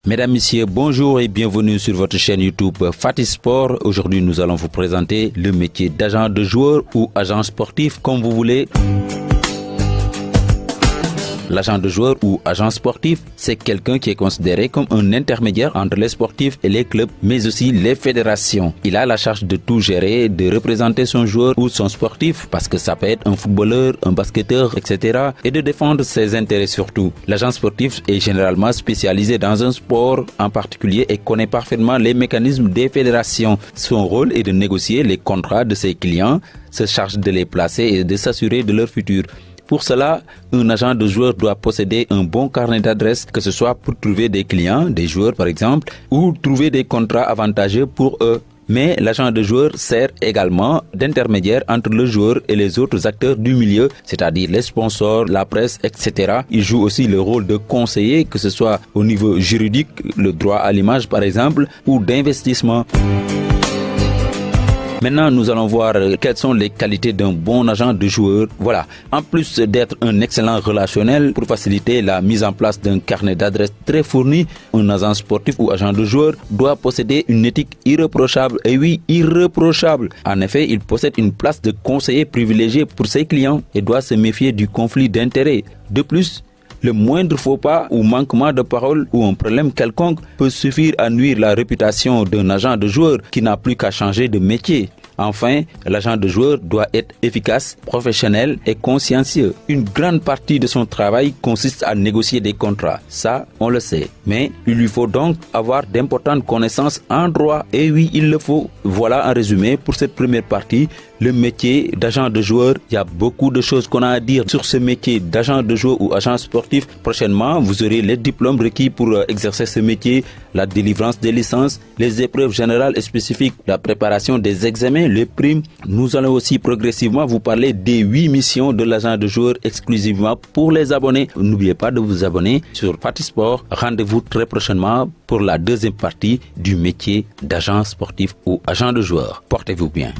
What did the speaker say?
Mesdames, Messieurs, bonjour et bienvenue sur votre chaîne YouTube Fati Sport. Aujourd'hui, nous allons vous présenter le métier d'agent de joueur ou agent sportif, comme vous voulez. L'agent de joueur ou agent sportif, c'est quelqu'un qui est considéré comme un intermédiaire entre les sportifs et les clubs, mais aussi les fédérations. Il a la charge de tout gérer, de représenter son joueur ou son sportif, parce que ça peut être un footballeur, un basketteur, etc. et de défendre ses intérêts surtout. L'agent sportif est généralement spécialisé dans un sport en particulier et connaît parfaitement les mécanismes des fédérations. Son rôle est de négocier les contrats de ses clients, se charge de les placer et de s'assurer de leur futur. Pour cela, un agent de joueur doit posséder un bon carnet d'adresses, que ce soit pour trouver des clients, des joueurs par exemple, ou trouver des contrats avantageux pour eux. Mais l'agent de joueur sert également d'intermédiaire entre le joueur et les autres acteurs du milieu, c'est-à-dire les sponsors, la presse, etc. Il joue aussi le rôle de conseiller, que ce soit au niveau juridique, le droit à l'image par exemple, ou d'investissement. Maintenant, nous allons voir quelles sont les qualités d'un bon agent de joueur. Voilà, en plus d'être un excellent relationnel pour faciliter la mise en place d'un carnet d'adresses très fourni, un agent sportif ou agent de joueur doit posséder une éthique irréprochable. Et oui, irréprochable. En effet, il possède une place de conseiller privilégié pour ses clients et doit se méfier du conflit d'intérêts. De plus, le moindre faux pas ou manquement de parole ou un problème quelconque peut suffire à nuire la réputation d'un agent de joueur qui n'a plus qu'à changer de métier. Enfin, l'agent de joueur doit être efficace, professionnel et consciencieux. Une grande partie de son travail consiste à négocier des contrats. Ça, on le sait. Mais il lui faut donc avoir d'importantes connaissances en droit. Et oui, il le faut. Voilà un résumé pour cette première partie. Le métier d'agent de joueur, il y a beaucoup de choses qu'on a à dire sur ce métier d'agent de joueur ou agent sportif. Prochainement, vous aurez les diplômes requis pour exercer ce métier, la délivrance des licences, les épreuves générales et spécifiques, la préparation des examens, les primes. Nous allons aussi progressivement vous parler des 8 missions de l'agent de joueur exclusivement pour les abonnés. N'oubliez pas de vous abonner sur Fati Sport. Rendez-vous très prochainement pour la deuxième partie du métier d'agent sportif ou agent de joueur. Portez-vous bien.